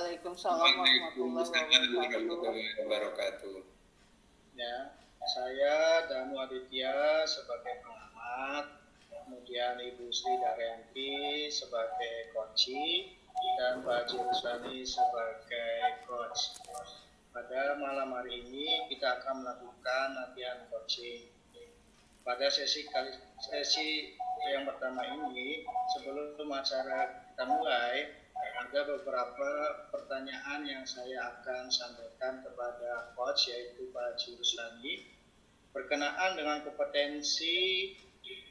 Waalaikumsalam warahmatullahi wabarakatuh. Ya, saya Danu Aditya sebagai pengamat, kemudian Ibu Sri Daryanti sebagai coach dan Pak Haji Rusani sebagai coach. Pada malam hari ini kita akan melakukan latihan coaching. Pada sesi yang pertama ini, sebelum acara kita mulai, ada beberapa pertanyaan yang saya akan sampaikan kepada coach, yaitu Pak Haji Rusani, berkenaan dengan kompetensi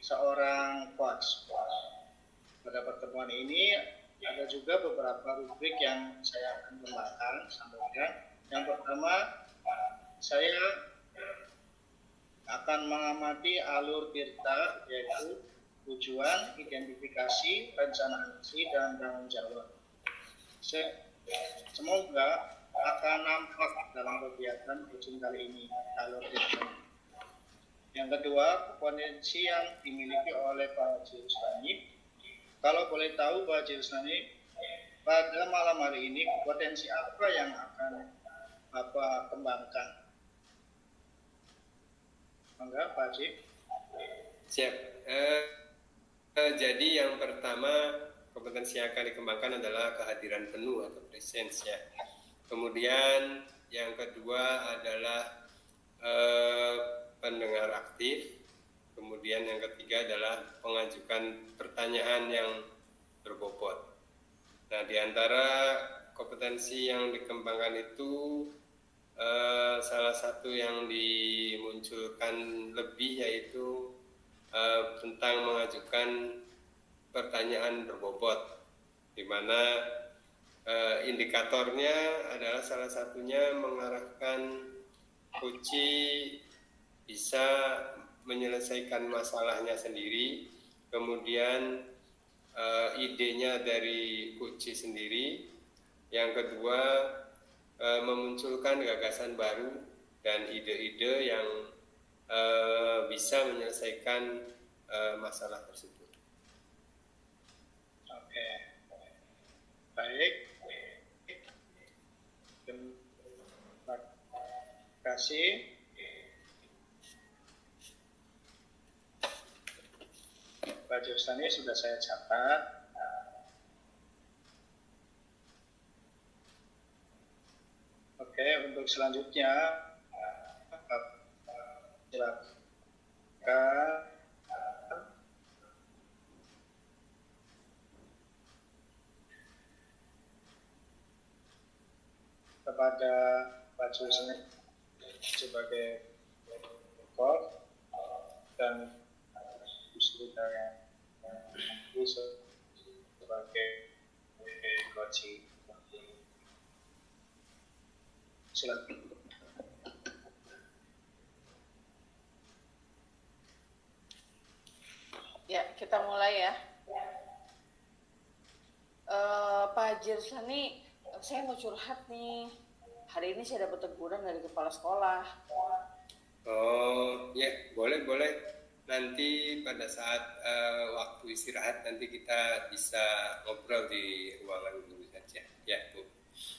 seorang coach. Pada pertemuan ini ada juga beberapa rubrik yang saya akan sampaikan. Yang pertama, saya akan mengamati alur tirta, yaitu tujuan, identifikasi, rencana aksi, dan tanggung jawab. Semoga akan nampak dalam kegiatan coaching kali ini alur tirta. Yang kedua, kompetensi yang dimiliki oleh Pak Haji Rusani. Kalau boleh tahu Pak Haji Rusani, pada malam hari ini kompetensi apa yang akan Bapak kembangkan? Enggak, Pak Haji? Siap. Jadi yang pertama, kompetensi yang akan dikembangkan adalah kehadiran penuh atau presence ya. Kemudian yang kedua adalah pendengar aktif. Kemudian yang ketiga adalah mengajukan pertanyaan yang berbobot. Nah, di antara kompetensi yang dikembangkan itu salah satu yang dimunculkan lebih yaitu tentang mengajukan pertanyaan berbobot, di mana indikatornya adalah salah satunya mengarahkan coach bisa menyelesaikan masalahnya sendiri, kemudian idenya dari coach sendiri. Yang kedua, memunculkan gagasan baru dan ide-ide yang bisa menyelesaikan masalah tersebut. Oke, baik. Terima kasih. Pak Jostani sudah saya catat. Oke, untuk selanjutnya silakan kepada Pak Jostani sebagai coach dan Bu Sri Daryanti sebagai coach. Silakan. Ya, kita mulai ya. Pak Haji Rusani, saya mau curhat nih. Hari ini saya dapat teguran dari kepala sekolah. Oh, ya, boleh. Nanti pada saat waktu istirahat nanti kita bisa ngobrol di ruangan guru saja. Ya, Bu.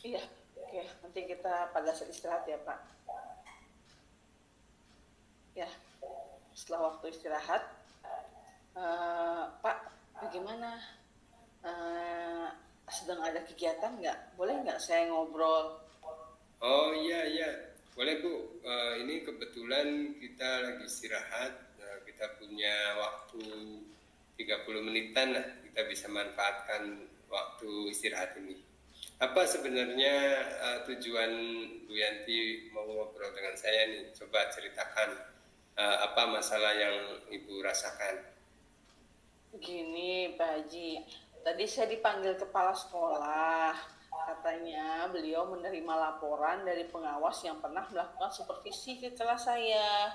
Iya, oke. Nanti kita pada saat istirahat ya, Pak. Ya, setelah waktu istirahat, Pak, bagaimana? Sedang ada kegiatan nggak? Boleh nggak saya ngobrol? Oh iya, boleh Bu. Ini kebetulan kita lagi istirahat, kita punya waktu 30 menitan lah, kita bisa manfaatkan waktu istirahat ini. Apa sebenarnya tujuan Bu Yanti mau ngobrol dengan saya nih? Coba ceritakan apa masalah yang Ibu rasakan. Begini Pak Haji, tadi saya dipanggil kepala sekolah. Katanya beliau menerima laporan dari pengawas yang pernah melakukan supervisi ke kelas saya.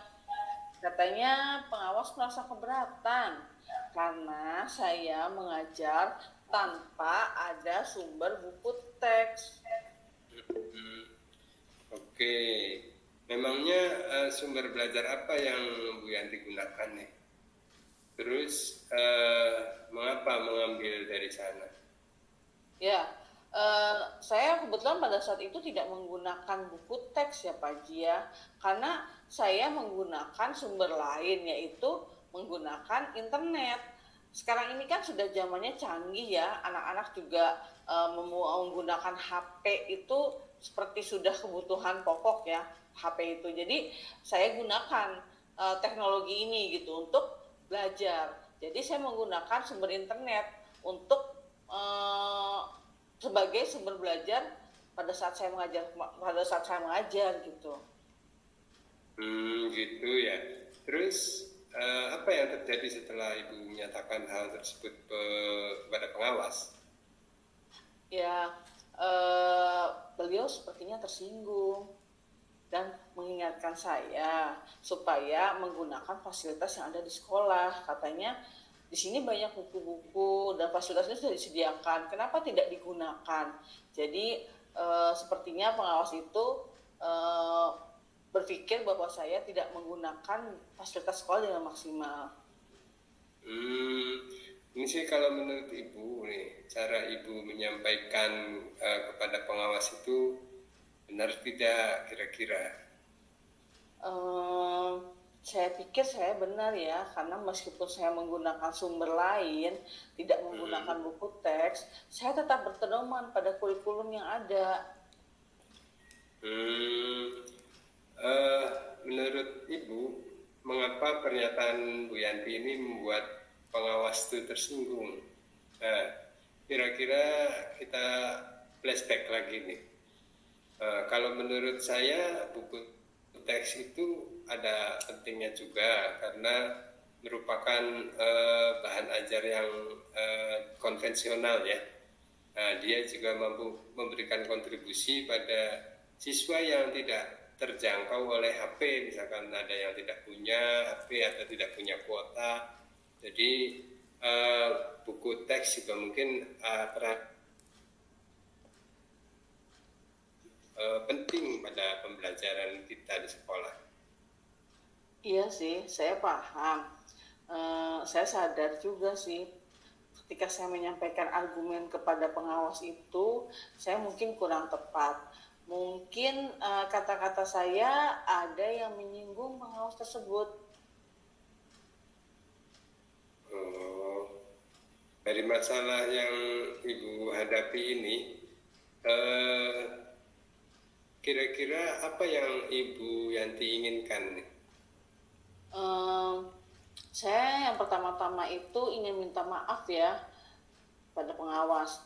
Katanya pengawas merasa keberatan karena saya mengajar tanpa ada sumber buku teks. Oke, memangnya sumber belajar apa yang Bu Yanti gunakan nih? Terus mengapa mengambil dari sana? Ya, Saya kebetulan pada saat itu tidak menggunakan buku teks ya Pak Haji ya, karena saya menggunakan sumber lain yaitu menggunakan internet. Sekarang ini kan sudah zamannya canggih ya, anak-anak juga menggunakan HP itu seperti sudah kebutuhan pokok ya, HP itu. Jadi saya gunakan teknologi ini gitu untuk belajar. Jadi saya menggunakan sumber internet untuk sebagai sumber belajar pada saat saya mengajar gitu. Gitu ya. Terus apa yang terjadi setelah Ibu menyatakan hal tersebut kepada pengawas? Ya, beliau sepertinya tersinggung dan mengingatkan saya supaya menggunakan fasilitas yang ada di sekolah. Katanya di sini banyak buku-buku dan fasilitasnya sudah disediakan, kenapa tidak digunakan? Jadi sepertinya pengawas itu berpikir bahwa saya tidak menggunakan fasilitas sekolah dengan maksimal. Ini sih kalau menurut Ibu nih, cara Ibu menyampaikan kepada pengawas itu benar tidak kira-kira? Saya pikir saya benar ya, karena meskipun saya menggunakan sumber lain, tidak menggunakan buku teks, saya tetap berpedoman pada kurikulum yang ada. Menurut Ibu, mengapa pernyataan Bu Yanti ini membuat pengawas itu tersinggung? Nah, kira-kira kita flashback lagi nih. Kalau menurut saya buku teks itu ada pentingnya juga karena merupakan bahan ajar yang konvensional ya. Nah, dia juga mampu memberikan kontribusi pada siswa yang tidak terjangkau oleh HP, misalkan ada yang tidak punya HP atau tidak punya kuota. Jadi buku teks juga mungkin penting pada pembelajaran kita di sekolah. Iya sih, saya paham. Saya sadar juga sih, ketika saya menyampaikan argumen kepada pengawas itu, saya mungkin kurang tepat. Mungkin kata-kata saya ada yang menyinggung pengawas tersebut. Dari masalah yang Ibu hadapi ini, kira-kira apa yang Ibu Yanti inginkan? Saya yang pertama-tama itu ingin minta maaf ya pada pengawas.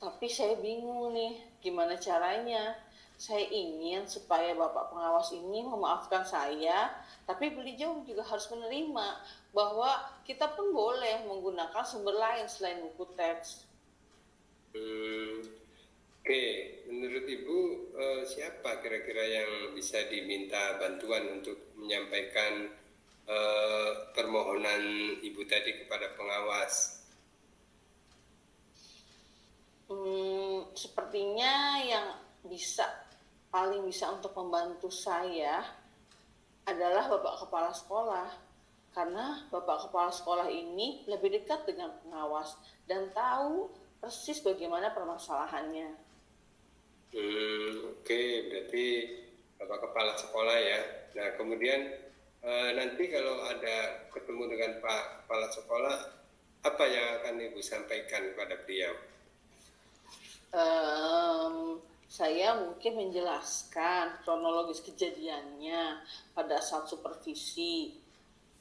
Tapi saya bingung nih, gimana caranya? Saya ingin supaya Bapak pengawas ini memaafkan saya, tapi beliau juga harus menerima bahwa kita pun boleh menggunakan sumber lain selain buku teks. Oke, menurut Ibu siapa kira-kira yang bisa diminta bantuan untuk menyampaikan permohonan Ibu tadi kepada pengawas? Sepertinya yang paling bisa untuk membantu saya adalah Bapak Kepala Sekolah, karena Bapak Kepala Sekolah ini lebih dekat dengan pengawas dan tahu persis bagaimana permasalahannya. Oke, berarti Bapak Kepala Sekolah ya. Nah, kemudian nanti kalau ada ketemu dengan Pak Kepala Sekolah, apa yang akan Ibu sampaikan kepada beliau? Saya mungkin menjelaskan kronologis kejadiannya pada saat supervisi.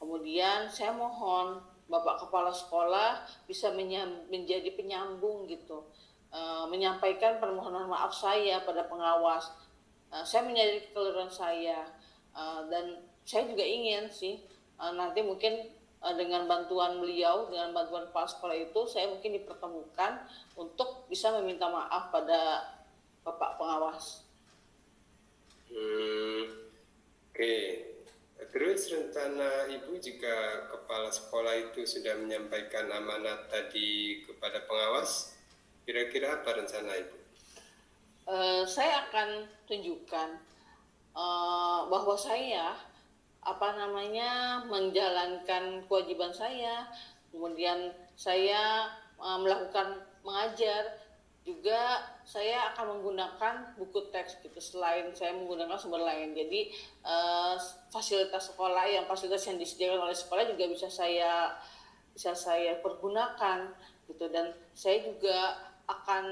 Kemudian saya mohon Bapak Kepala Sekolah bisa menjadi penyambung gitu, menyampaikan permohonan maaf saya pada pengawas. Saya menyadari kekeliruan saya, dan saya juga ingin sih nanti mungkin dengan bantuan beliau, dengan bantuan kepala sekolah itu, saya mungkin dipertemukan untuk bisa meminta maaf pada Bapak pengawas. Oke. Terus rencana Ibu jika kepala sekolah itu sudah menyampaikan amanat tadi kepada pengawas, kira-kira apa rencana Ibu? Saya akan tunjukkan bahwa saya menjalankan kewajiban saya, kemudian saya melakukan mengajar juga saya akan menggunakan buku teks gitu selain saya menggunakan sumber lain. Jadi fasilitas sekolah fasilitas yang disediakan oleh sekolah juga bisa saya pergunakan gitu, dan saya juga akan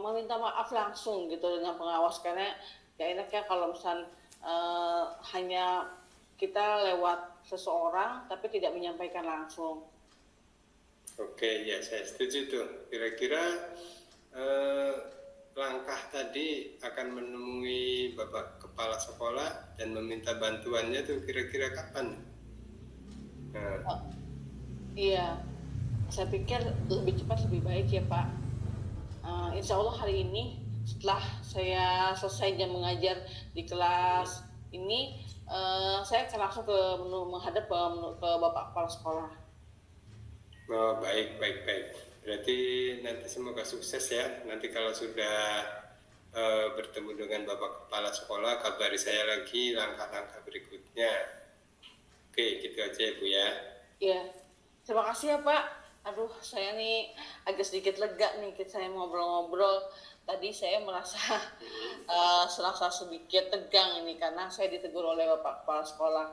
meminta maaf langsung gitu dengan pengawas, karena gak enak ya kalau misalnya hanya kita lewat seseorang tapi tidak menyampaikan langsung. Oke, ya saya setuju tuh. Kira-kira langkah tadi akan menemui Bapak Kepala Sekolah dan meminta bantuannya tuh kira-kira kapan? Iya, saya pikir lebih cepat lebih baik ya Pak. Insya Allah hari ini setelah saya selesai jam mengajar di kelas ini, saya akan langsung menghadap ke Bapak Kepala Sekolah. Oh, baik. Berarti nanti semoga sukses ya. Nanti kalau sudah bertemu dengan Bapak Kepala Sekolah, kabari saya lagi langkah-langkah berikutnya. Oke, gitu aja ya Bu ya. Iya, terima kasih ya Pak. Aduh, saya nih agak sedikit lega nih saya ngobrol-ngobrol. Tadi saya merasa serasa sedikit tegang ini karena saya ditegur oleh Bapak Kepala Sekolah.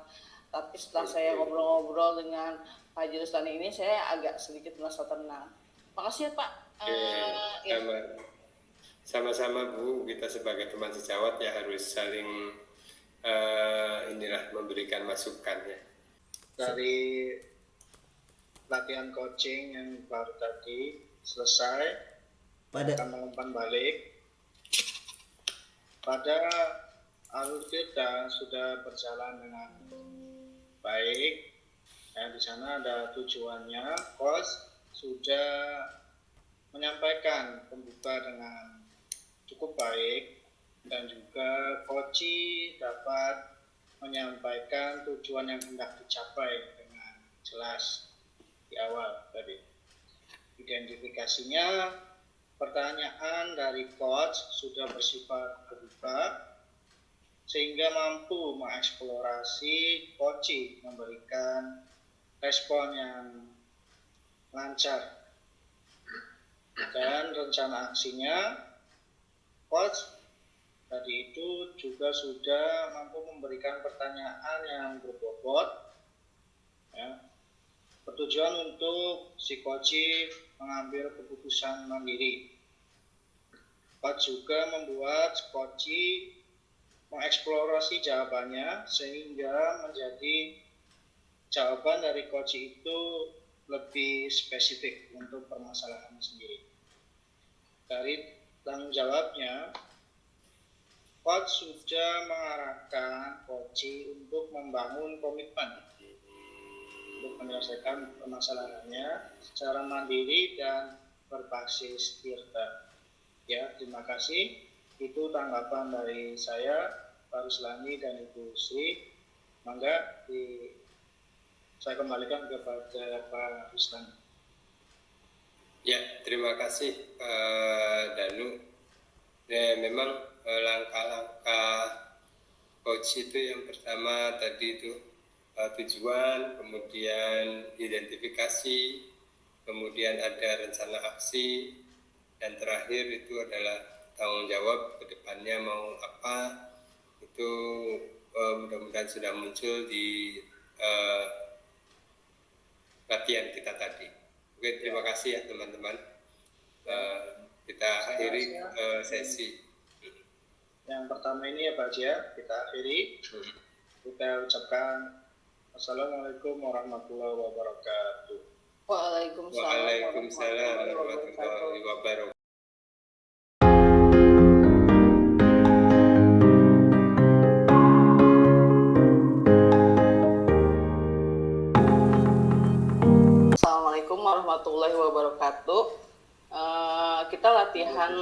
Tapi setelah saya ngobrol-ngobrol dengan Pak Haji Ruslani ini, saya agak sedikit merasa tenang. Makasih ya Pak. Sama-sama Bu, kita sebagai teman sejawat ya harus saling memberikan masukan ya. Dari latihan coaching yang baru tadi selesai, akan mengumpan balik. Pada alur kita sudah berjalan dengan baik. Di sana ada tujuannya. Coach sudah menyampaikan pembuka dengan cukup baik, dan juga coach dapat menyampaikan tujuan yang hendak dicapai dengan jelas di awal tadi. Identifikasinya, pertanyaan dari coach sudah bersifat terbuka sehingga mampu mengeksplorasi coach memberikan respon yang lancar. Dan rencana aksinya, coach tadi itu juga sudah mampu memberikan pertanyaan yang berbobot ya, bertujuan untuk si coach mengambil keputusan mandiri. Coach juga membuat coach mengeksplorasi jawabannya sehingga menjadi jawaban dari coach itu lebih spesifik untuk permasalahan sendiri. Dari tanggung jawabnya, coach sudah mengarahkan coach untuk membangun komitmen untuk menyelesaikan permasalahannya secara mandiri dan berbasis tirta. Ya, terima kasih. Itu tanggapan dari saya, Pak Ruslani dan Ibu Sri. Mangga saya kembalikan kepada Pak Ruslani. Ya, terima kasih Pak Danu. Ya, memang langkah-langkah coach itu yang pertama tadi itu tujuan, kemudian identifikasi, kemudian ada rencana aksi, dan terakhir itu adalah tanggung jawab ke depannya mau apa. Itu mudah-mudahan sudah muncul di latihan kita tadi. Oke, terima kasih ya teman-teman. Kita akhiri sesi. Yang pertama ini ya Pak Jia, kita akhiri. Kita ucapkan Assalamualaikum warahmatullahi wabarakatuh. Waalaikumsalam warahmatullahi wabarakatuh. Assalamualaikum warahmatullahi wabarakatuh. Kita latihan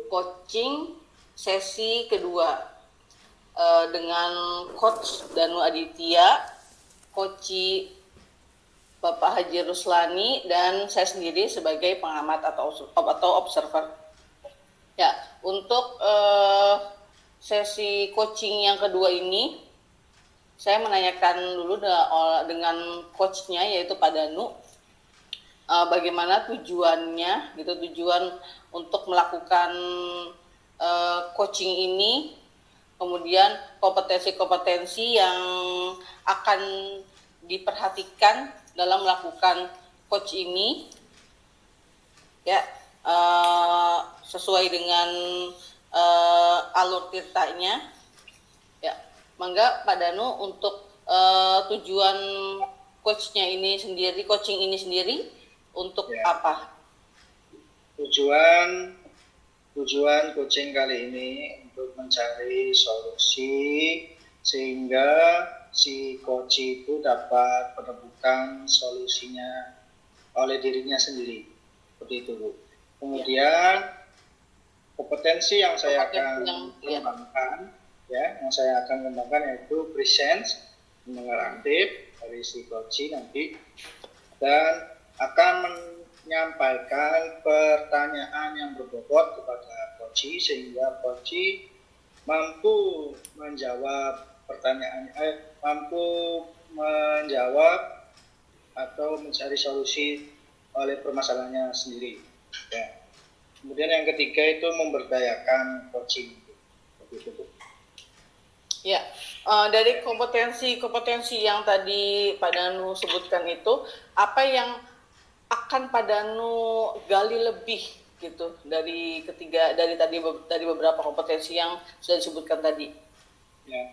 coaching sesi kedua dengan Coach Danu Aditya, Coach Bapak Haji Ruslani, dan saya sendiri sebagai pengamat atau observer. Ya, untuk sesi coaching yang kedua ini, saya menanyakan dulu dengan coachnya yaitu Pak Danu. bagaimana tujuannya gitu, tujuan untuk melakukan coaching ini, kemudian kompetensi-kompetensi yang akan diperhatikan dalam melakukan coach ini ya, sesuai dengan alur tirtanya ya. Mangga Pak Danu untuk tujuan coaching ini sendiri untuk Ya. apa? Tujuan coaching kali ini untuk mencari solusi sehingga si coach itu dapat menemukan solusinya oleh dirinya sendiri. Seperti itu, Bu. Kemudian kompetensi yang saya akan kembangkan yang saya akan kembangkan yaitu presence, mendengar aktif dari si coach nanti, dan akan menyampaikan pertanyaan yang berbobot kepada coach sehingga coach mampu menjawab atau mencari solusi oleh permasalahannya sendiri. Ya. Kemudian yang ketiga itu memberdayakan coaching. Begitu, Bu. Ya, dari kompetensi yang tadi Pak Danu sebutkan itu, apa yang akan Pak Danu gali lebih gitu dari beberapa kompetensi yang sudah disebutkan tadi? Ya,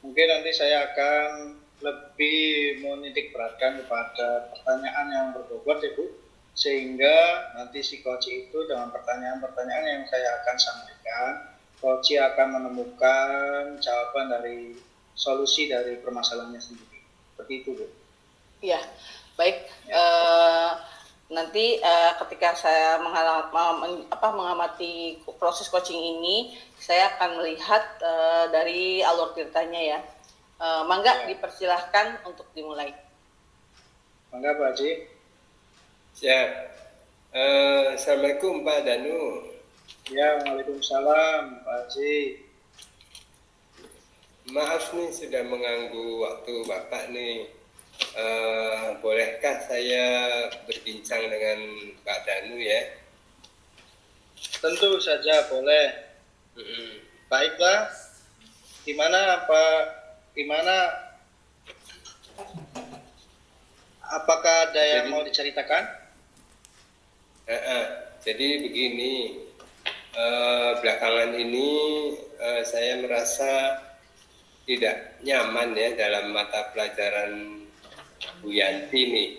mungkin nanti saya akan lebih menitik beratkan kepada pertanyaan yang berbobot ya, Bu, sehingga nanti si coach itu dengan pertanyaan-pertanyaan yang saya akan sampaikan, coach akan menemukan jawaban dari solusi dari permasalahannya sendiri. Seperti itu, Bu. Ya, baik. Nanti ketika saya mengamati proses coaching ini, saya akan melihat dari alur tirtanya ya. Mangga dipersilahkan untuk dimulai. Mangga, Pak Haji. Siap. Assalamualaikum Pak Danu. Ya, waalaikumsalam Pak Haji. Maaf nih sudah mengganggu waktu Bapak nih. Bolehkah saya berbincang dengan Pak Danu ya? Tentu saja boleh. Baiklah. Apakah ada yang mau diceritakan? Jadi begini, belakangan ini saya merasa tidak nyaman ya dalam mata pelajaran Bu Yanti nih.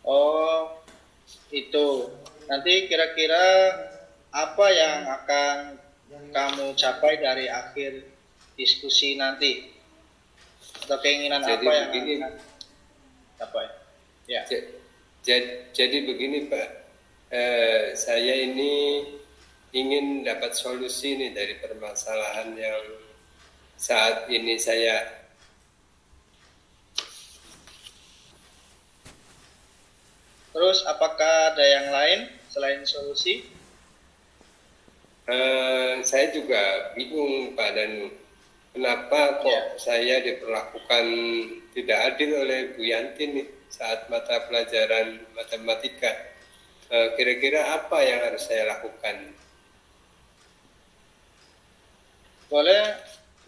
Oh, itu. Nanti kira-kira apa yang akan kamu capai dari akhir diskusi nanti? Atau keinginan Jadi apa yang begini, akan capai? Ya. Jadi begini Pak, saya ini ingin dapat solusi nih dari permasalahan yang saat ini saya. Terus apakah ada yang lain selain solusi? Saya juga bingung Pak Danu, kenapa kok saya diperlakukan tidak adil oleh Bu Yanti nih saat mata pelajaran matematika. Kira-kira apa yang harus saya lakukan? Boleh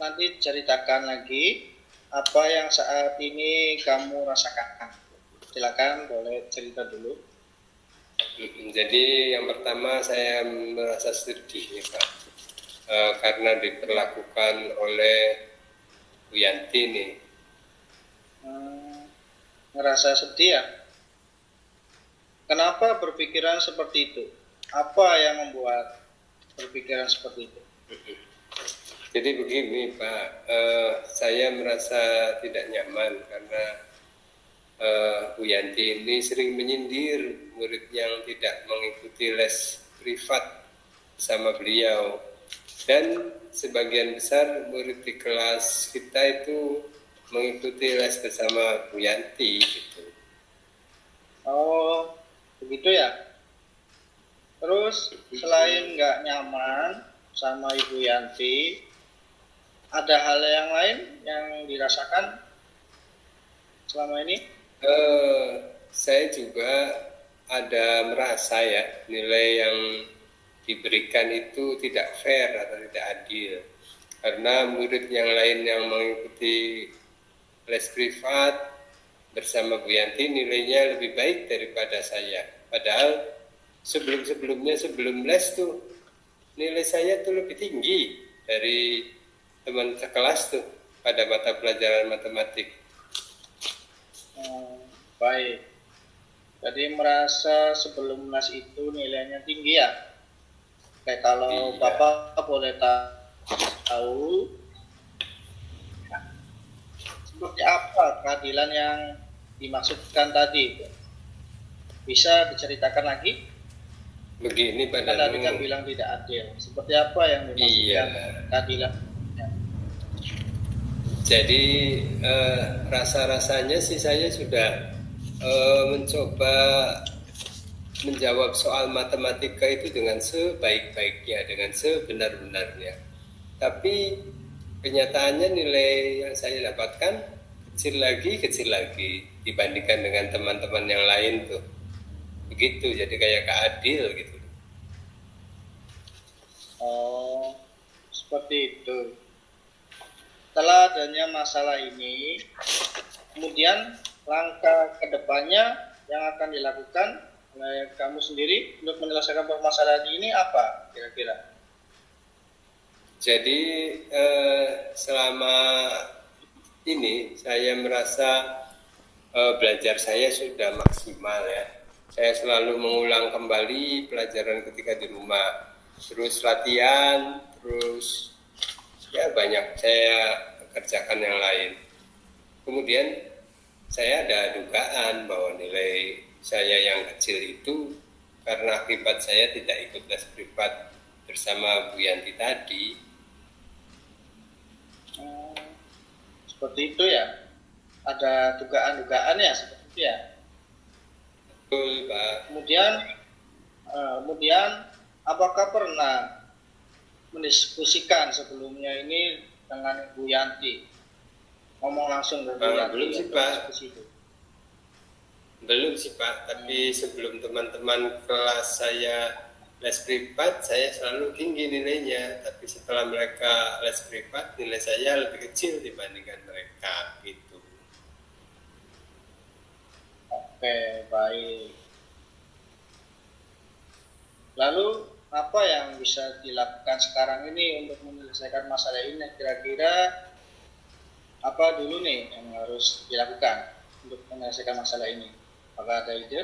nanti ceritakan lagi apa yang saat ini kamu rasakan. Silakan, boleh cerita dulu. Jadi yang pertama saya merasa sedih nih Pak, karena diperlakukan oleh Bu Yanti nih. Ngerasa sedih ya? Kenapa berpikiran seperti itu? Apa yang membuat berpikiran seperti itu? Jadi begini Pak, saya merasa tidak nyaman karena Bu Yanti ini sering menyindir murid yang tidak mengikuti les privat sama beliau, dan sebagian besar murid di kelas kita itu mengikuti les bersama Bu Yanti gitu. Oh, begitu ya. Terus selain nggak nyaman sama Ibu Yanti, Ada hal yang lain yang dirasakan selama ini? Saya juga ada merasa ya nilai yang diberikan itu tidak fair atau tidak adil, karena murid yang lain yang mengikuti les privat bersama Bu Yanti nilainya lebih baik daripada saya. Padahal sebelum-sebelumnya sebelum les tuh nilai saya tuh lebih tinggi dari teman sekelas tuh pada mata pelajaran matematik. Baik. Jadi merasa sebelum les itu nilainya tinggi ya? Kayak kalau Iya. Bapak boleh tahu seperti apa keadilan yang dimaksudkan tadi? Bisa diceritakan lagi? Begini Pak Kan tadi kan Danu. bilang tidak adil. Seperti apa yang dimaksudkan Iya. keadilan? Jadi rasa-rasanya sih saya sudah mencoba menjawab soal matematika itu dengan sebaik-baiknya, dengan sebenar-benarnya. Tapi kenyataannya nilai yang saya dapatkan kecil lagi dibandingkan dengan teman-teman yang lain tuh. Begitu, jadi kayak gak adil gitu. Oh, seperti itu. Setelah adanya masalah ini, kemudian langkah kedepannya yang akan dilakukan oleh kamu sendiri untuk menyelesaikan permasalahan ini apa kira-kira? Jadi selama ini saya merasa belajar saya sudah maksimal ya. Saya selalu mengulang kembali pelajaran ketika di rumah, terus latihan, terus ya banyak saya kerjakan yang lain. Kemudian saya ada dugaan bahwa nilai saya yang kecil itu karena akibat saya tidak ikut les privat bersama Bu Yanti tadi. Seperti itu ya? Ada dugaan-dugaan ya seperti itu ya? Betul Pak. Kemudian apakah pernah mendiskusikan sebelumnya ini dengan Bu Yanti? Ngomong langsung ke Bu Yanti. Belum sih Pak. Belum sih Pak, tapi sebelum teman-teman kelas saya les privat, saya selalu tinggi nilainya. Tapi setelah mereka les privat, nilai saya lebih kecil dibandingkan mereka gitu. Oke, baik. Lalu apa yang bisa dilakukan sekarang ini untuk menyelesaikan masalah ini? Kira-kira apa dulu nih yang harus dilakukan untuk menyelesaikan masalah ini? Apakah ada ide?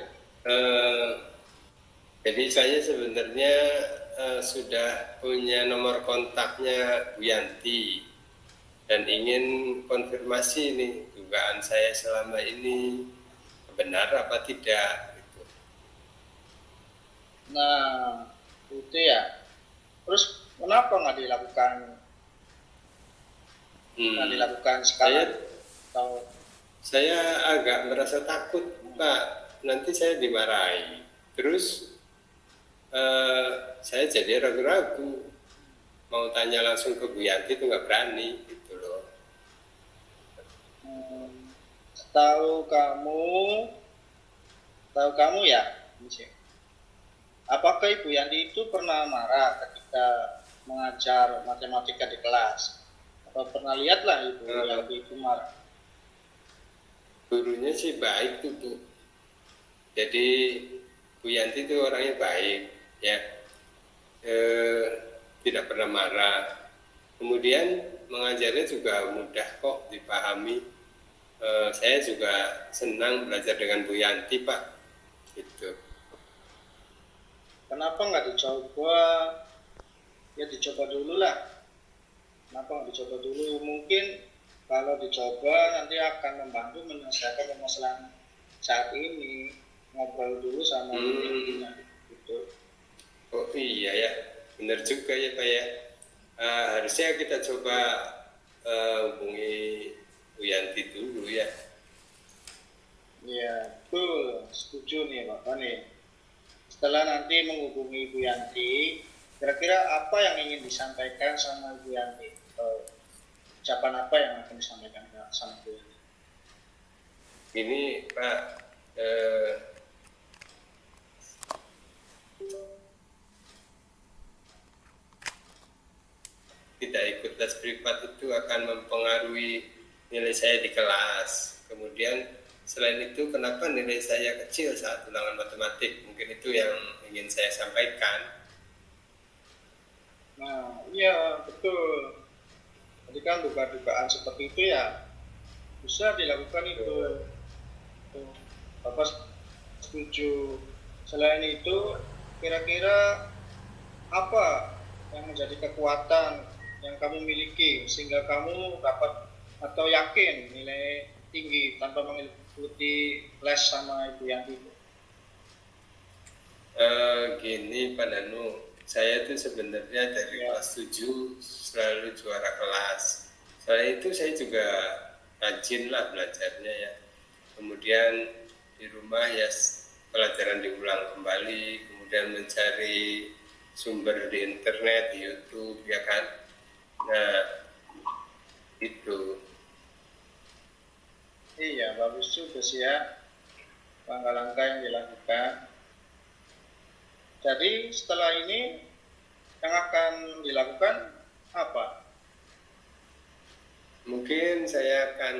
Jadi saya sebenarnya sudah punya nomor kontaknya Bu Yanti dan ingin konfirmasi nih dugaan saya selama ini benar apa tidak gitu. Nah, itu ya. Terus kenapa nggak dilakukan? Nggak dilakukan sekarang? Saya agak merasa takut Pak, nanti saya dimarahi. Terus saya jadi ragu-ragu mau tanya langsung ke Bu Yanti itu nggak berani gitu loh. Tahu kamu ya, apakah Ibu Yanti itu pernah marah ketika mengajar matematika di kelas? Atau pernah lihatlah Ibu Yanti itu marah? Gurunya sih baik tuh Bu. Jadi Bu Yanti itu orangnya baik ya, tidak pernah marah. Kemudian mengajarnya juga mudah kok dipahami. Saya juga senang belajar dengan Bu Yanti Pak gitu. Kenapa nggak dicoba? Ya dicoba dulu lah. Kenapa nggak dicoba dulu? Mungkin kalau dicoba nanti akan membantu menyelesaikan permasalahan saat ini. Ngobrol dulu sama ibunya gitu. Oh iya ya, benar juga ya Pak ya. Harusnya kita coba hubungi Bu Yanti dulu ya. Iya, betul. Setuju nih Bapak nih. Setelah nanti menghubungi Bu Yanti, kira-kira apa yang ingin disampaikan sama Bu Yanti? ucapan apa yang akan disampaikan sama Bu Yanti? Ini Pak, tidak ikut les privat itu akan mempengaruhi nilai saya di kelas. Kemudian selain itu, kenapa nilai saya kecil saat ulangan matematik? Mungkin itu yang ingin saya sampaikan. Nah, iya betul. Jadi kan dugaan-dugaan seperti itu ya bisa dilakukan itu. Bapak setuju. Selain itu, kira-kira apa yang menjadi kekuatan yang kamu miliki sehingga kamu dapat atau yakin nilai tinggi tanpa mengikuti les sama Ibu Yanti? Gini Pak Danu, saya itu sebenarnya dari kelas 7 selalu juara kelas. Selain itu saya juga rajin lah belajarnya ya. Kemudian di rumah ya pelajaran diulang kembali, kemudian mencari sumber di internet, di YouTube ya kan. Nah, itu. Iya, bagus juga sih ya langkah-langkah yang dilakukan. Jadi setelah ini yang akan dilakukan apa? Mungkin saya akan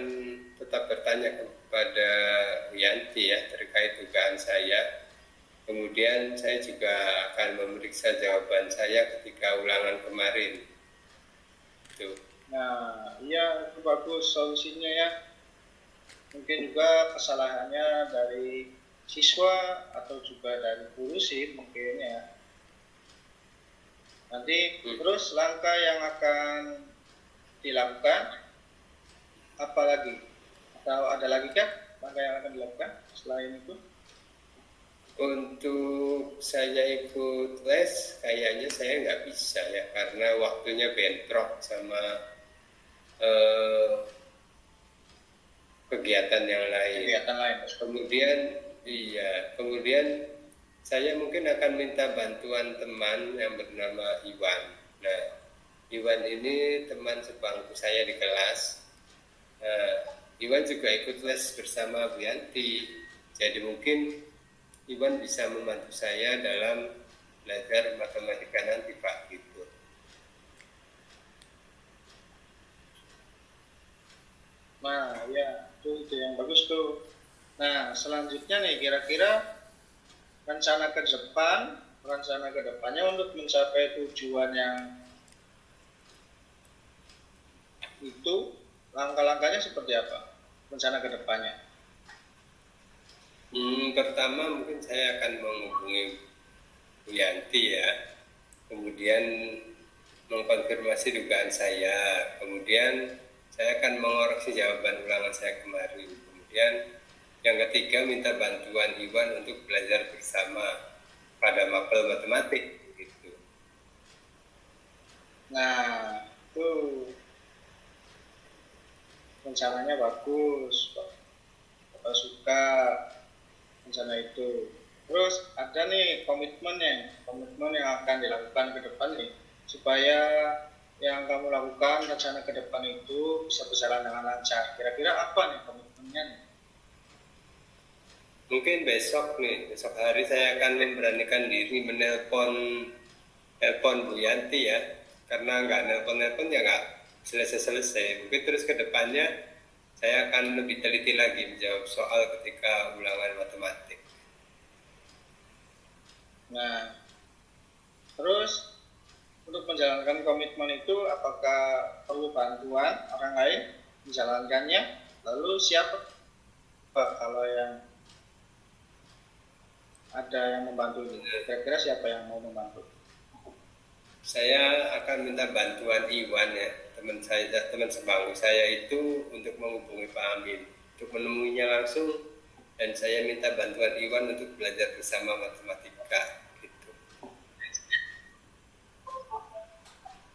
tetap bertanya kepada Yanti ya terkait dugaan saya. Kemudian saya juga akan memeriksa jawaban saya ketika ulangan kemarin. Itu. Nah, iya itu bagus solusinya ya. Mungkin juga kesalahannya dari siswa atau juga dari guru sih mungkin ya. Nanti terus langkah yang akan dilakukan apa lagi? Atau ada lagi kan langkah yang akan dilakukan selain itu? Untuk saya ikut les, kayaknya saya nggak bisa ya karena waktunya bentrok sama kegiatan yang lain. Kegiatan lain. Kemudian saya mungkin akan minta bantuan teman yang bernama Iwan. Nah, Iwan ini teman sebangku saya di kelas. Iwan juga ikut les bersama Bu Yanti. Jadi mungkin Iwan bisa membantu saya dalam belajar matematika nanti Pak gitu. Nah, ya itu yang bagus tuh. Nah, selanjutnya nih kira-kira rencana ke depannya untuk mencapai tujuan yang itu, langkah-langkahnya seperti apa? Rencana ke depannya. Pertama mungkin saya akan menghubungi Bu Yanti ya. Kemudian mengkonfirmasi dugaan saya. Kemudian saya akan mengoreksi jawaban ulangan saya kemarin. Kemudian yang ketiga minta bantuan Iwan untuk belajar bersama pada mapel matematik gitu. Nah, itu rencananya bagus, Bapak suka rencana itu. Terus ada nih komitmen yang akan dilakukan ke depan nih supaya yang kamu lakukan rencana ke depan itu bisa berjalan dengan lancar. Kira-kira apa nih komitmennya nih? Mungkin besok hari saya akan memberanikan diri menelpon Bu Yanti ya, karena nggak nelpon ya nggak selesai. Mungkin terus ke depannya saya akan lebih teliti lagi menjawab soal ketika ulangan matematik. Nah, terus untuk menjalankan komitmen itu apakah perlu bantuan orang lain menjalankannya? Lalu siapa kalau yang ada yang membantu ini? Kira-kira siapa yang mau membantu? Saya akan minta bantuan Iwan ya, teman sebangku saya itu untuk menghubungi Pak Amin, untuk menemuinya langsung, dan saya minta bantuan Iwan untuk belajar bersama matematika gitu.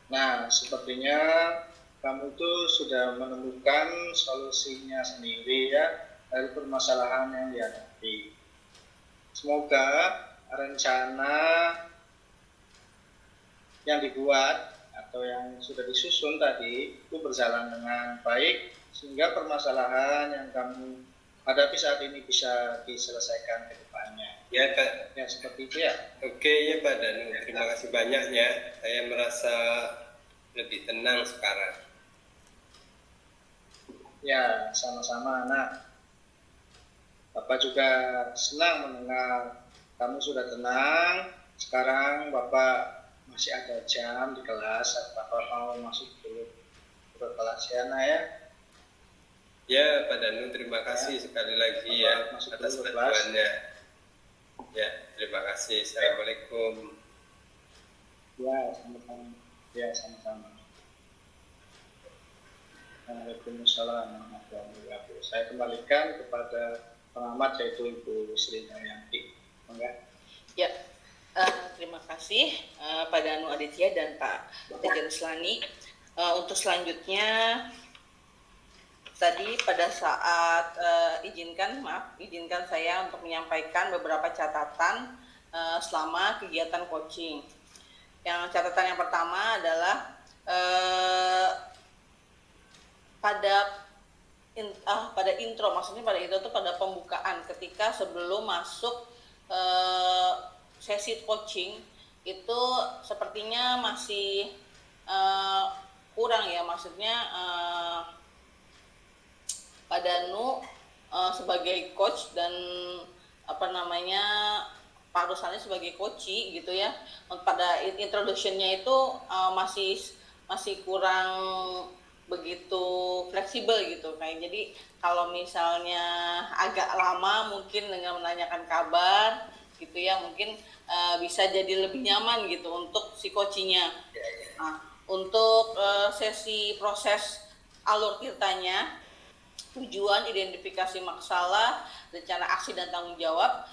Nah, sepertinya kamu itu sudah menemukan solusinya sendiri ya dari permasalahan yang dihadapi. Semoga rencana yang dibuat atau yang sudah disusun tadi itu berjalan dengan baik sehingga permasalahan yang kamu hadapi saat ini bisa diselesaikan ke depannya. Ya Pak. Ya seperti itu ya. Oke ya Pak Danu, terima kasih banyaknya. Saya merasa lebih tenang sekarang. Ya, sama-sama anak. Bapak juga senang mendengar kamu sudah tenang. Sekarang Bapak masih ada jam di kelas. Bapak mau masuk dulu ke kelas ya, Nak ya. Ya Pak Danu, terima kasih sekali lagi ya atas bantuannya. Ya, terima kasih. Assalamualaikum. Ya, sama-sama. Ya, sama-sama. Waalaikumsalam warahmatullahi wabarakatuh. Saya kembalikan kepada pengamat yaitu Ibu Sri Daryanti. Enggak? Ya, terima kasih Pak Danu Aditya dan Pak Teja Ruslani. Untuk selanjutnya, tadi pada saat izinkan saya untuk menyampaikan beberapa catatan selama kegiatan coaching. Yang catatan yang pertama adalah pada intro, maksudnya pada itu tuh pada pembukaan ketika sebelum masuk sesi coaching itu sepertinya masih kurang ya, maksudnya Pak Danu sebagai coach dan Pak Rusani sebagai coach gitu ya, pada introduction-nya itu masih kurang begitu fleksibel gitu kayak. Jadi kalau misalnya agak lama mungkin dengan menanyakan kabar gitu ya, mungkin bisa jadi lebih nyaman gitu untuk si coaching-nya. Nah, untuk sesi proses alur tirtanya, tujuan, identifikasi masalah, rencana aksi dan tanggung jawab,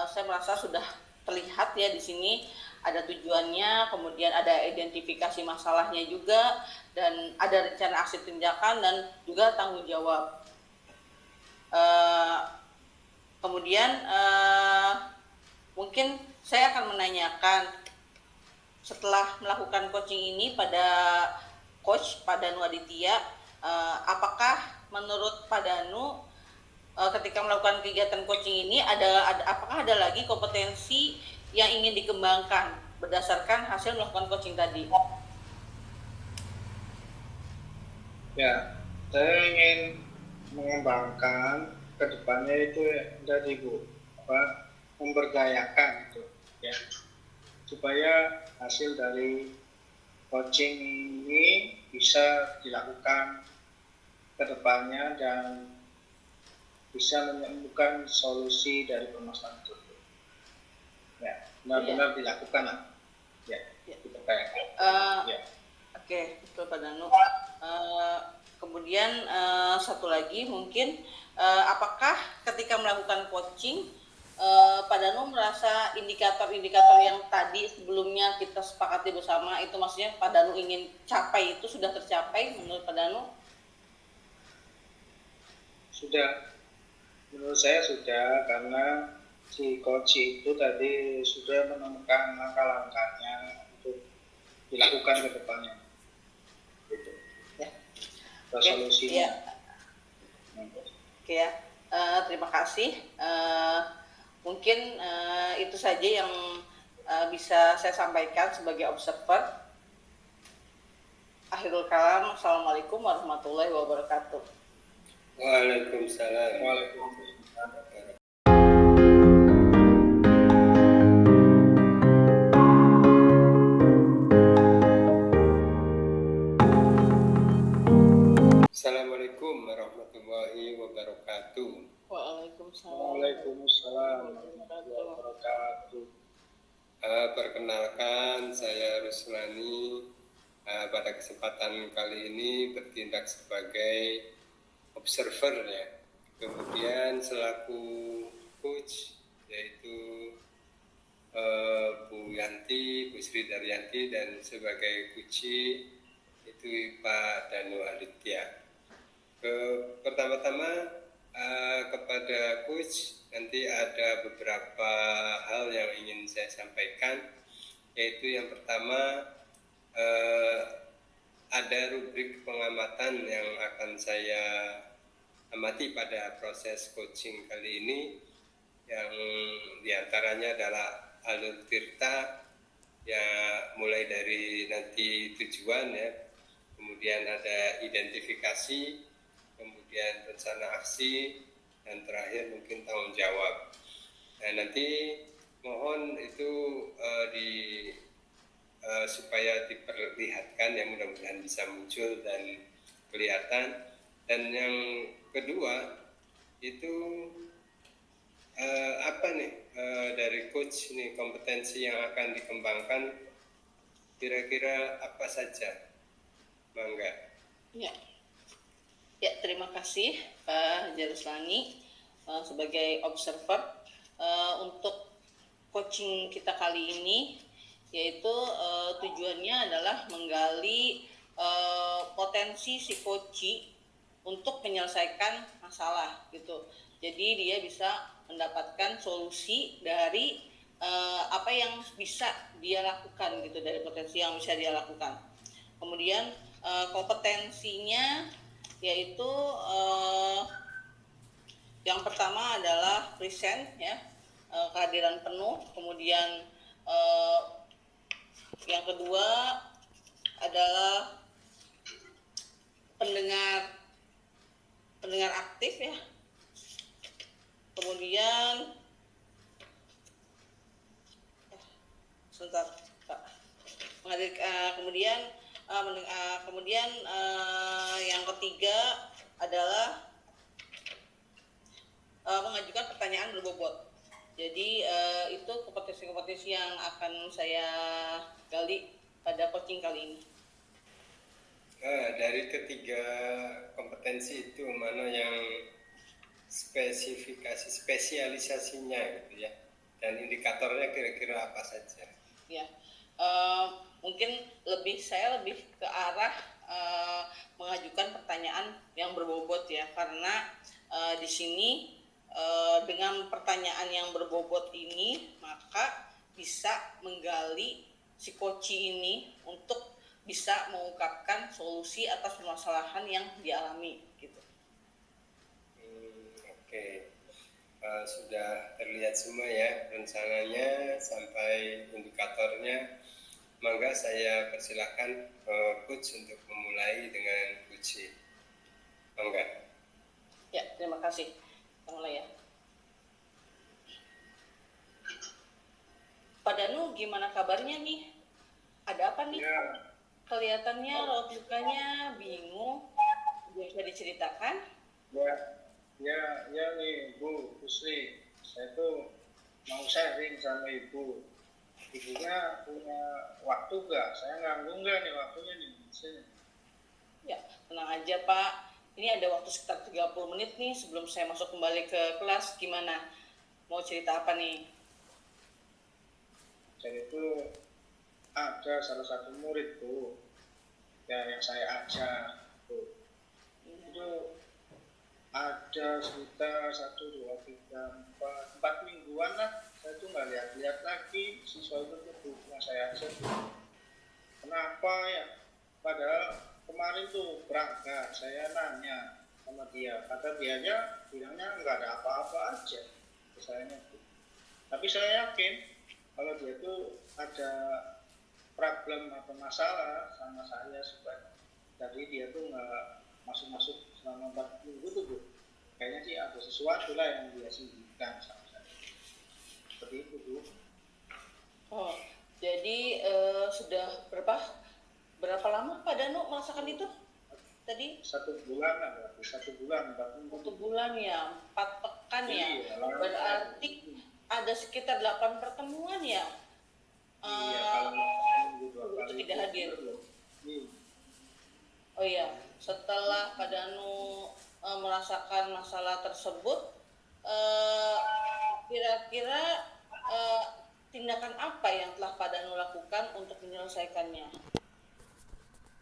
saya merasa sudah terlihat ya di sini. Ada tujuannya, kemudian ada identifikasi masalahnya juga, dan ada rencana aksi tindakan dan juga tanggung jawab. Kemudian mungkin saya akan menanyakan, setelah melakukan coaching ini pada coach Pak Danu Aditya, apakah menurut Pak Danu ketika melakukan kegiatan coaching ini apakah ada lagi kompetensi yang ingin dikembangkan berdasarkan hasil melakukan coaching tadi? Ya, saya ingin mengembangkan ke depannya itu dari Bu, memberdayakan itu ya, supaya hasil dari coaching ini bisa dilakukan ke depannya dan bisa menemukan solusi dari permasalahan itu. Ya, benar-benar dilakukan lah. Ya, diberdayakan. Ya. Oke, betul Pak Danu. Kemudian satu lagi mungkin, apakah ketika melakukan coaching Pak Danu merasa indikator-indikator yang tadi sebelumnya kita sepakati bersama itu, maksudnya Pak Danu ingin capai, itu sudah tercapai menurut Pak Danu? Sudah, menurut saya sudah, karena si coach itu tadi sudah menemukan langkah-langkahnya untuk dilakukan ke depannya. Gitu. Ya. Solusinya. Ya. Oke ya. Terima kasih. Mungkin itu saja yang bisa saya sampaikan sebagai observer. Akhirul kalam, Assalamualaikum warahmatullahi wabarakatuh. Waalaikumsalam. Assalamualaikum warahmatullahi wabarakatuh. Waalaikumsalam warahmatullahi wabarakatuh. Perkenalkan, saya Ruslani. Pada kesempatan kali ini bertindak sebagai observer ya. Kemudian selaku coach yaitu Bu Yanti, Bu Sri Daryanti, dan sebagai coach itu Pak Danu Aditya. Pertama-tama kepada coach nanti ada beberapa hal yang ingin saya sampaikan, yaitu yang pertama, eh, ada rubrik pengamatan yang akan saya amati pada proses coaching kali ini, yang diantaranya adalah alur tirta, ya mulai dari nanti tujuan ya, kemudian ada identifikasi, kemudian rencana aksi, dan terakhir mungkin tanggung jawab. Nah, nanti mohon itu supaya diperlihatkan, ya mudah-mudahan bisa muncul dan kelihatan. Dan yang kedua itu apa nih dari coach nih, kompetensi yang akan dikembangkan kira-kira apa saja, Mangga? Ya, ya terima kasih Pak Jaruslani sebagai observer untuk coaching kita kali ini, yaitu tujuannya adalah menggali potensi si coach untuk menyelesaikan masalah gitu. Jadi dia bisa mendapatkan solusi dari apa yang bisa dia lakukan gitu, dari potensi yang bisa dia lakukan. Kemudian kompetensinya yaitu yang pertama adalah present ya, kehadiran penuh. Kemudian yang kedua adalah pendengar aktif ya. Kemudian sebentar Pak. Kemudian yang ketiga adalah mengajukan pertanyaan berbobot. Jadi itu kompetensi-kompetensi yang akan saya gali pada coaching kali ini. Dari ketiga kompetensi itu mana yang spesialisasinya gitu ya, dan indikatornya kira-kira apa saja? Ya, mungkin saya lebih ke arah mengajukan pertanyaan yang berbobot ya, karena di sini dengan pertanyaan yang berbobot ini maka bisa menggali si coach ini untuk bisa mengungkapkan solusi atas permasalahan yang dialami gitu. Oke. Sudah terlihat semua ya rencananya sampai indikatornya. Mangga saya persilakan coach untuk memulai dengan coaching. Mangga. Ya, terima kasih. Kita mulai ya. Pak Danu, gimana kabarnya nih? Ada apa nih? Ya, Kelihatannya raut mukanya bingung. Bisa diceritakan? ya nih Bu Kusri, saya tuh mau sharing sama Ibu. Ibunya punya waktu nggak? Saya ganggu nggak nih waktunya nih? Ya, tenang aja Pak. Ini ada waktu sekitar 30 menit nih sebelum saya masuk kembali ke kelas. Gimana? Mau cerita apa nih? Jadi itu ada salah satu murid tuh, ya yang saya ajak tuh. Itu ada sekitar 1, 2, 3, 4 mingguan lah, saya tuh nggak lihat lagi siswa itu tuh yang saya ajak tuh. Kenapa ya? Padahal kemarin tuh berangkat, saya nanya sama dia, kata dianya bilangnya nggak ada apa-apa aja ke saya tuh. Tapi saya yakin kalau dia tuh ada problem atau masalah sama saya, supaya tadi dia tuh nggak masuk selama 4 minggu tuh Bu. Kayaknya sih ada sesuatu lah yang dia sembunyikan sama saya. Seperti itu Bu. Oh, jadi sudah berapa lama Pak Danu merasakan itu? Tadi 1 bulan lah berarti, 1 bulan 4 minggu. 1 bulan ya, 4 pekan ya. Iya, Berarti ada sekitar 8 pertemuan ya. Iya, kalau minggu 2 itu kali tidak hadir. Iya. Oh iya, setelah Pak Danu merasakan masalah tersebut, kira-kira tindakan apa yang telah Pak Danu lakukan untuk menyelesaikannya?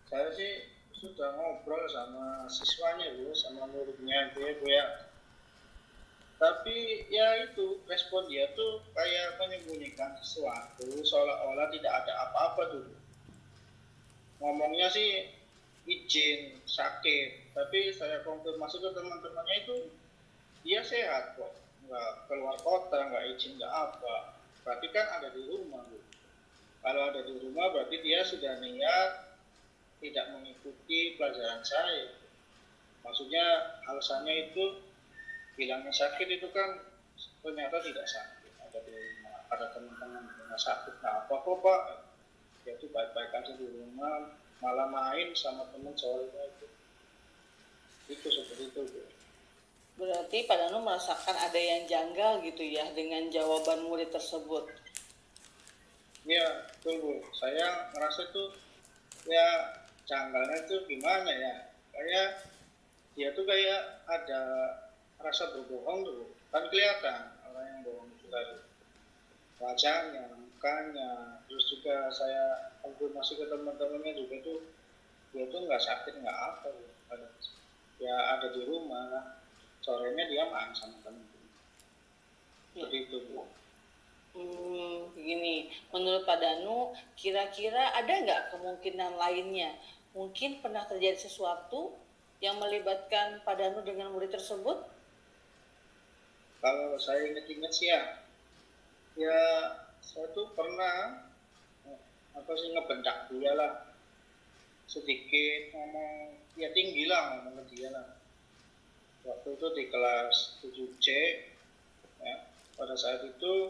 Saya sih sudah ngobrol sama siswanya Bu, sama muridnya Bu ya. Tapi ya itu, respon dia tuh kayak menyembunyikan sesuatu, seolah-olah tidak ada apa-apa dulu. ngomongnya sih izin sakit, tapi saya konfirmasi ke teman-temannya itu dia sehat kok, nggak keluar kota, nggak izin, nggak apa. Berarti kan ada di rumah, Bu. Kalau ada di rumah berarti dia sudah niat tidak mengikuti pelajaran saya. Maksudnya alasannya itu bilangnya sakit itu kan ternyata tidak sakit, ada di rumah, ada teman-teman yang sakit, nggak apa kok Pak, dia itu baik-baik aja di rumah, malah main sama teman cowoknya itu seperti itu, Bu. Berarti Pak Danu merasakan ada yang janggal gitu ya dengan jawaban murid tersebut. Ya betul, Bu. Saya ngerasa itu ya janggalnya itu gimana ya, kayak dia tuh kayak ada rasa berbohong tuh, kan kelihatan orang yang bohong itu tadi, wajahnya, mukanya, terus juga saya konfirmasi ke teman-temannya juga tuh dia tuh nggak sakit nggak apa tuh. Ya ada di rumah lah, sorenya dia main sama teman-teman seperti itu, Bu. Begini, menurut Pak Danu, kira-kira ada nggak kemungkinan lainnya? Mungkin pernah terjadi sesuatu yang melibatkan Pak Danu dengan murid tersebut? Kalau saya ingat-ingat sih ya saya tuh pernah apa sih ngebentak dia lah, sedikit ngomong, ya tinggi lah ngomong ke dia lah. Waktu itu di kelas 7C, ya, pada saat itu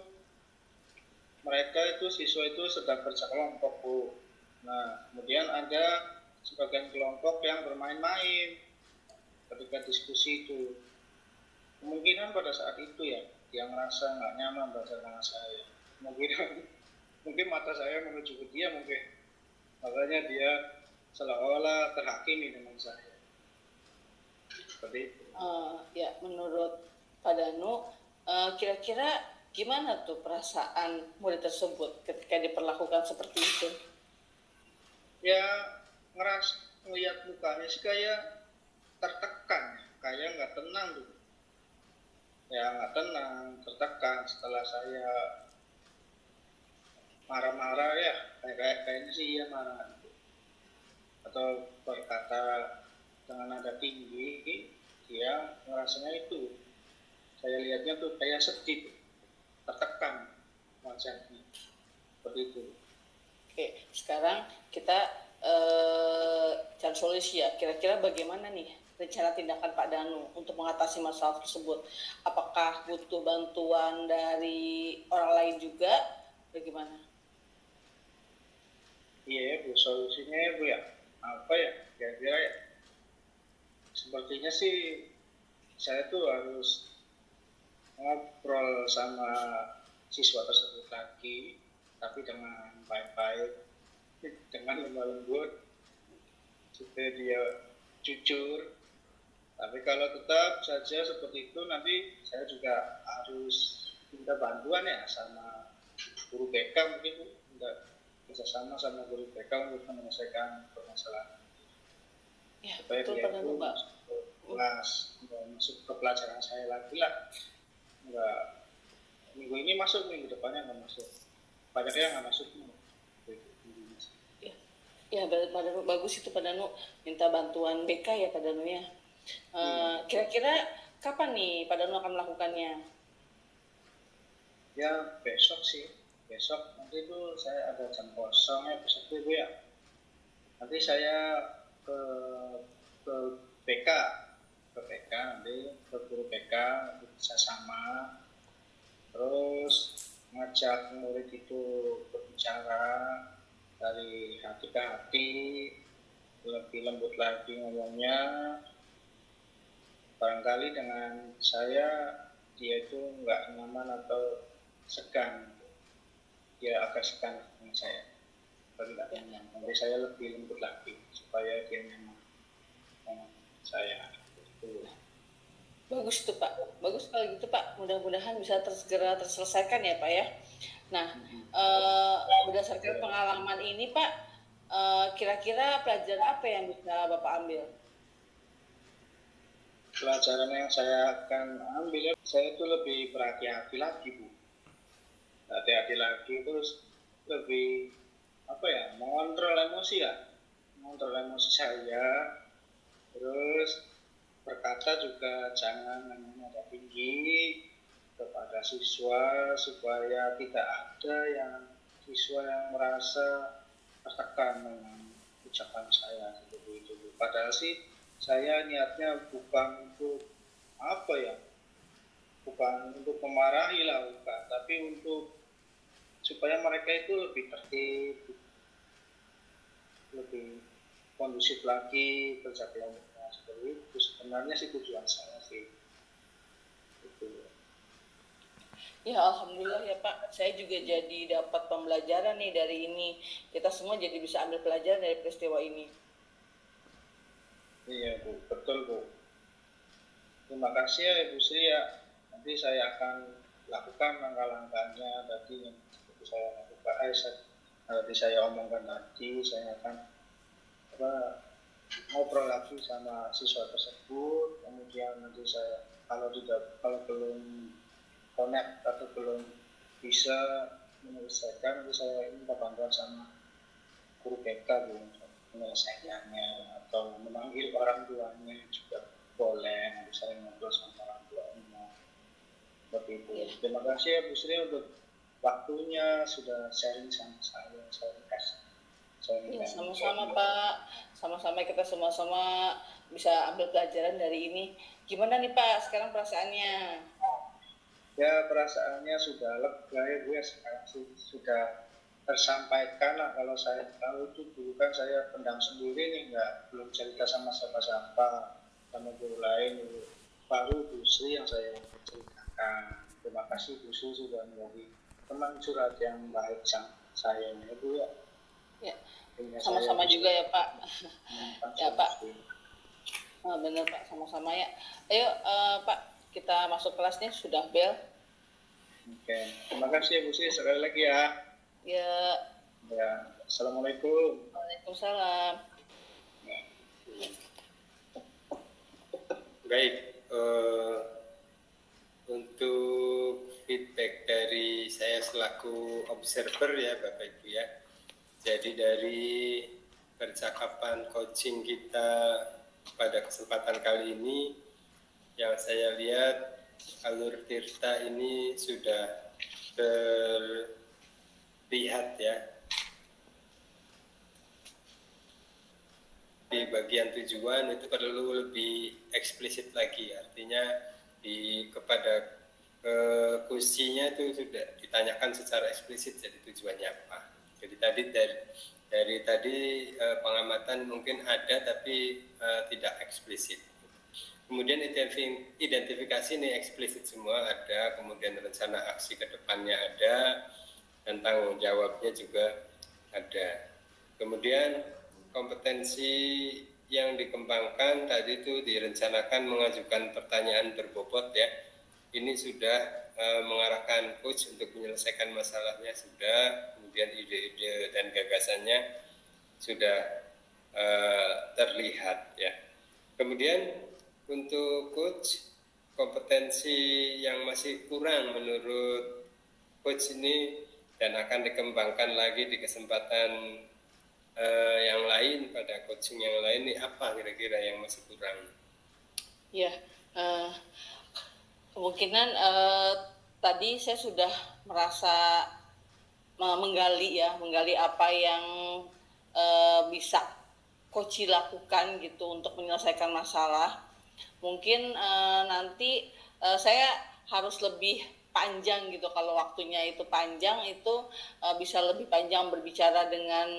mereka itu siswa itu sedang berkelompok, Bu. Nah, kemudian ada sebagian kelompok yang bermain-main ketika diskusi itu. Kemungkinan pada saat itu ya, dia ngerasa nggak nyaman baca dengan saya. Mungkin mata saya menuju ke dia mungkin. Makanya dia seolah-olah terhakimi dengan saya. Seperti itu. Ya, menurut Pak Danu, kira-kira gimana tuh perasaan murid tersebut ketika diperlakukan seperti itu? Ya ngelihat mukanya sih kayak tertekan, kayak nggak tenang tuh. Ya nggak tenang, tertekan setelah saya marah-marah ya, kayaknya sih iya marah gitu. Atau berkata dengan nada tinggi, dia ngerasanya itu. Saya lihatnya tuh kayak sedih, tertekan wajahnya, seperti itu. Oke, sekarang kita cari solusi ya. Kira-kira bagaimana nih rencana tindakan Pak Danu untuk mengatasi masalah tersebut? Apakah butuh bantuan dari orang lain juga? Bagaimana? Iya ya Bu, solusinya ya Bu ya, apa ya, kira-kira ya, sepertinya sih saya tuh harus ngobrol sama siswa tersebut lagi, tapi dengan baik-baik, dengan lemah lembut, supaya dia jujur. Tapi kalau tetap saja seperti itu, nanti saya juga harus minta bantuan ya sama guru BK, mungkin minta kerjasama sama guru BK untuk menyelesaikan permasalahan Ya, supaya betul dia Pak itu Danu, Pak. masuk ke pelajaran saya lagi lah, nggak minggu ini masuk, minggu depannya nggak masuk, banyaknya nggak masuk. Ya, Pak Danu, bagus itu Pak Danu minta bantuan BK ya Pak Danu ya. Kira-kira kapan nih Pak Danu akan melakukannya? Ya besok sih, besok nanti itu saya ada jam kosong ya, besok itu ya. Nanti saya ke ke BK, ke BK nanti ke guru BK untuk bisa sama, terus ngajak murid itu berbicara dari hati ke hati, lebih lembut lagi ngomongnya. Barangkali dengan saya dia itu nggak nyaman atau segan, dia agak segan dengan saya, tidak nyaman. Nanti saya lebih lembut lagi supaya dia nyaman dengan saya. Itu. Bagus tuh Pak, bagus kalau gitu Pak. Mudah-mudahan bisa segera terselesaikan ya Pak ya. Nah, berdasarkan pengalaman ini Pak, kira-kira pelajaran apa yang bisa Bapak ambil? Pelajaran yang saya akan ambil, saya itu lebih berhati-hati lagi Bu, hati-hati lagi, terus lebih apa ya, mengontrol emosi ya, mengontrol emosi saya, terus berkata juga jangan nada tinggi kepada siswa supaya tidak ada siswa yang merasa tertekan dengan ucapan saya seperti itu. Padahal sih saya niatnya bukan untuk apa ya, bukan untuk memarahi lah, bukan, tapi untuk supaya mereka itu lebih tertib, lebih kondusif lagi kerja kelompoknya seperti itu. Sebenarnya sih tujuan saya sih itu. Ya alhamdulillah ya Pak, saya juga jadi dapat pembelajaran nih dari ini. Kita semua jadi bisa ambil pelajaran dari peristiwa ini. Iya Bu, betul Bu. Terima kasih ya Ibu Sri ya. Nanti saya akan lakukan langkah-langkahnya tadi yang seperti saya lakukan. Nanti saya omongkan tadi, saya akan ngobrol lagi sama siswa tersebut. Kemudian nanti saya kalau belum connect atau belum bisa menyelesaikan, nanti saya minta bantuan sama guru BK Bu untuk menyelesaikannya, atau memanggil orang tuanya juga boleh, nanti saya ngobrol sama orang tuanya seperti itu. Ya. Terima kasih ya Bu Sri untuk waktunya, sudah sharing sama saya. Ya, sama-sama Pak, sama-sama kita sama-sama bisa ambil pelajaran dari ini. Gimana nih Pak sekarang perasaannya? Ya, perasaannya sudah lega ya Bu ya, sekarang sudah tersampaikan lah. Kalau itu dulu kan saya pendam sendiri nih, belum cerita sama siapa-siapa, sama guru lain. Baru Bu Sri yang saya ceritakan. Terima kasih Bu Sri sudah menjadi teman curhat yang baik saya ya Bu ya. Ya, sama-sama juga ya Pak. Ya Pak. Benar Pak, sama-sama ya. Ayo Pak, kita masuk kelasnya, sudah bel. Oke, terima kasih ya Bu Sri sekali lagi ya. Ya. Ya, assalamualaikum. Waalaikumsalam. Baik, untuk feedback dari saya selaku observer ya Bapak Ibu ya. Jadi dari percakapan coaching kita pada kesempatan kali ini, yang saya lihat alur Tirta ini sudah terlihat ya. Di bagian tujuan itu perlu lebih eksplisit lagi, artinya kepada kursinya itu sudah ditanyakan secara eksplisit, jadi tujuannya apa. Jadi dari tadi pengamatan mungkin ada tapi tidak eksplisit. Kemudian identifikasi ini eksplisit semua ada, kemudian rencana aksi ke depannya ada, dan tanggung jawabnya juga ada. Kemudian kompetensi yang dikembangkan tadi itu direncanakan mengajukan pertanyaan berbobot ya. Ini sudah mengarahkan coach untuk menyelesaikan masalahnya sudah, kemudian ide-ide dan gagasannya sudah terlihat ya. Kemudian untuk coach, kompetensi yang masih kurang menurut coach ini dan akan dikembangkan lagi di kesempatan yang lain, pada coaching yang lain, ini apa kira-kira yang masih kurang? Ya, kemungkinan tadi saya sudah merasa menggali apa yang bisa coach lakukan gitu untuk menyelesaikan masalah. Mungkin nanti saya harus lebih panjang gitu, kalau waktunya itu panjang itu bisa lebih panjang berbicara dengan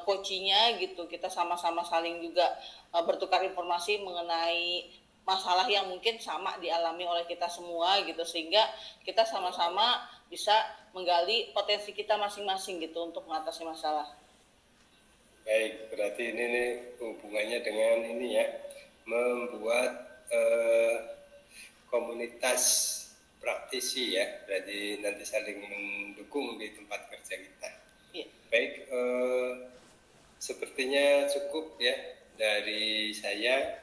coachnya gitu, kita sama-sama saling juga bertukar informasi mengenai masalah yang mungkin sama dialami oleh kita semua gitu, sehingga kita sama-sama bisa menggali potensi kita masing-masing gitu untuk mengatasi masalah. Baik, berarti ini hubungannya dengan ini ya, membuat komunitas praktisi ya, berarti nanti saling mendukung di tempat kerja kita. Ya. Baik, sepertinya cukup ya dari saya.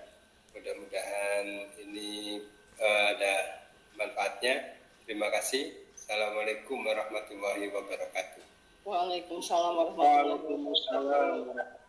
Mudah-mudahan ini ada manfaatnya. Terima kasih. Assalamualaikum warahmatullahi wabarakatuh. Waalaikumsalam warahmatullahi wabarakatuh. Waalaikumsalam.